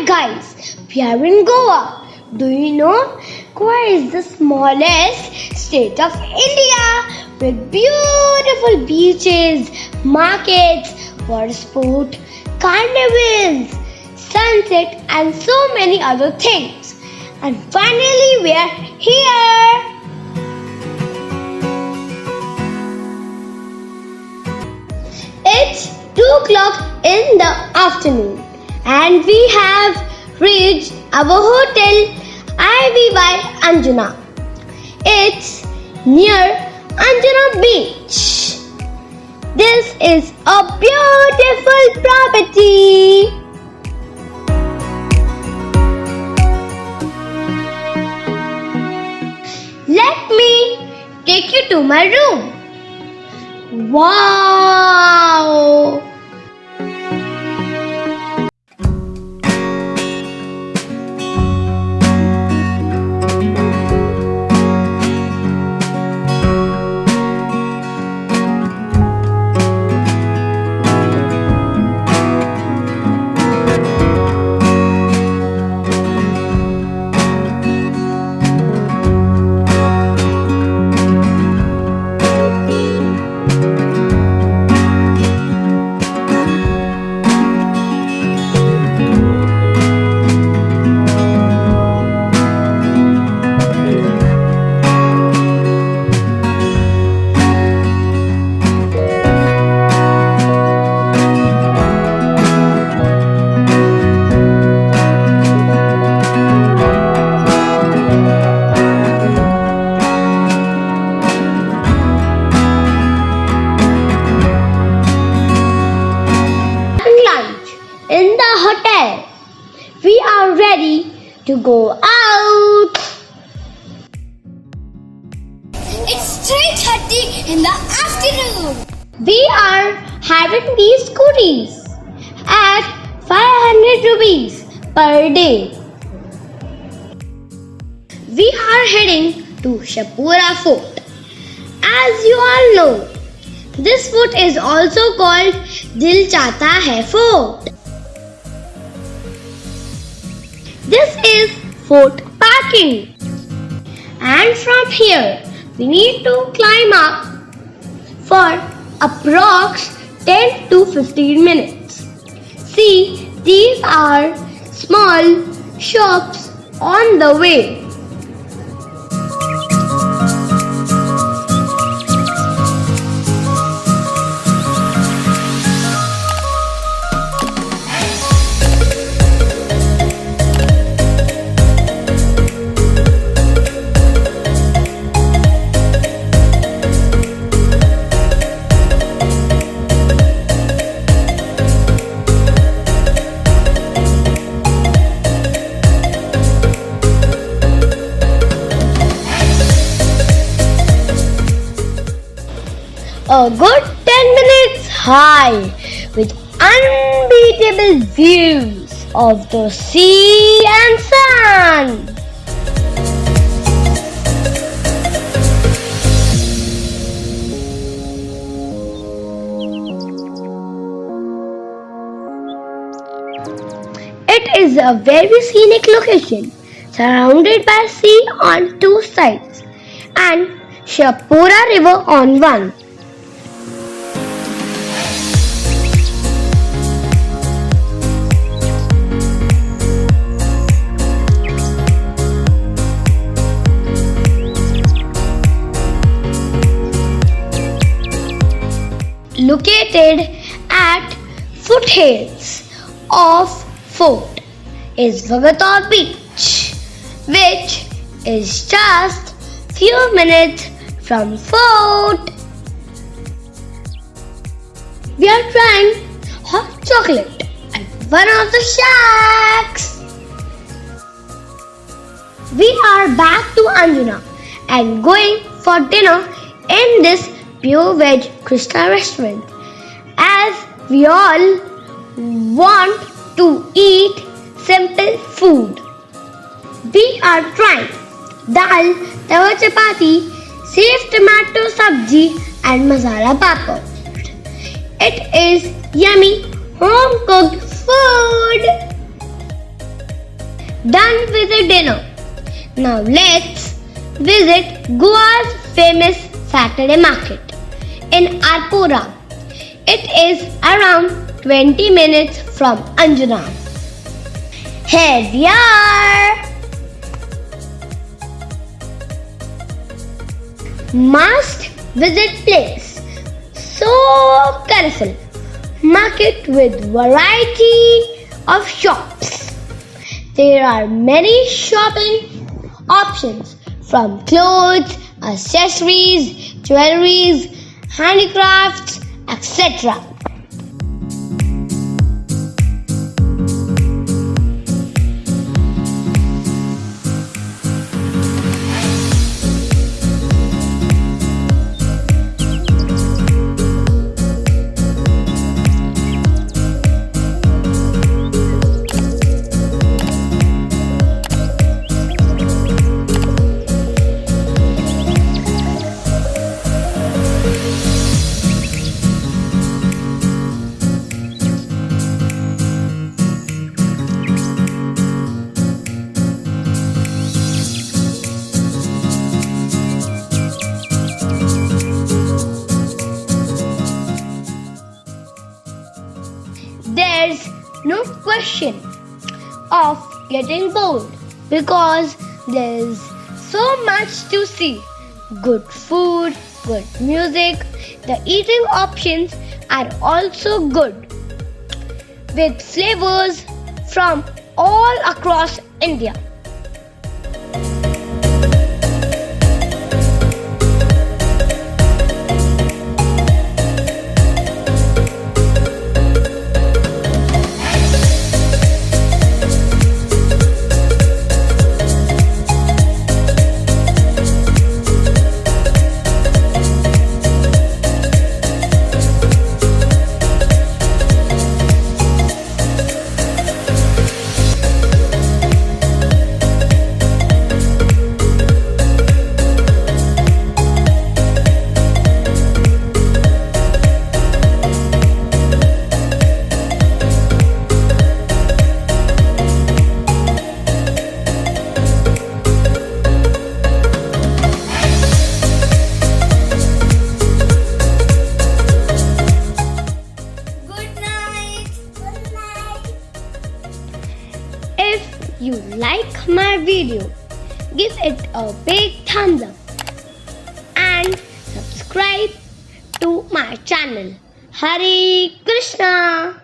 Hi guys, we are in Goa. Do you know Goa is the smallest state of India with beautiful beaches, markets, water sport, carnivals, sunset and so many other things. And finally we are here. It's 2 o'clock in the afternoon and we have reached our hotel Ivy by Anjuna. It's near Anjuna Beach. This is a beautiful property. Let me take you to my room. Wow! In the hotel, we are ready to go out. It's 3:30 in the afternoon. We are having these scooties at 500 rupees per day. We are heading to CHARPORA Fort. As you all know, this fort is also called Dil Chahata Fort. This is fort parking. And from here, we need to climb up for approx 10 to 15 minutes. See, these are small shops on the way. A good 10 minutes high with unbeatable views of the sea and sun. It is a very scenic location surrounded by sea on 2 sides and CHARPORA river on one. Located at foothills of fort is VAGATOR Beach, which is just few minutes from fort. We are trying hot chocolate at one of the shacks. We are back to Anjuna and going for dinner in this pure veg Krishna restaurant, as we all want to eat simple food. We are trying dal, tawa chapati, safe tomato sabji and masala papad. It is yummy home cooked food. Done with the dinner. Now let's visit Goa's famous Saturday market in CHARPORA. It is around 20 minutes from Anjuna. Here we are! Must visit place. So colorful. Market with variety of shops. There are many shopping options from clothes, accessories, jewelries, handicrafts, etc. There's no question of getting bored because there's so much to see. Good food, good music, the eating options are also good with flavors from all across India. If you like my video, give it a big thumbs up and subscribe to my channel. Hare Krishna!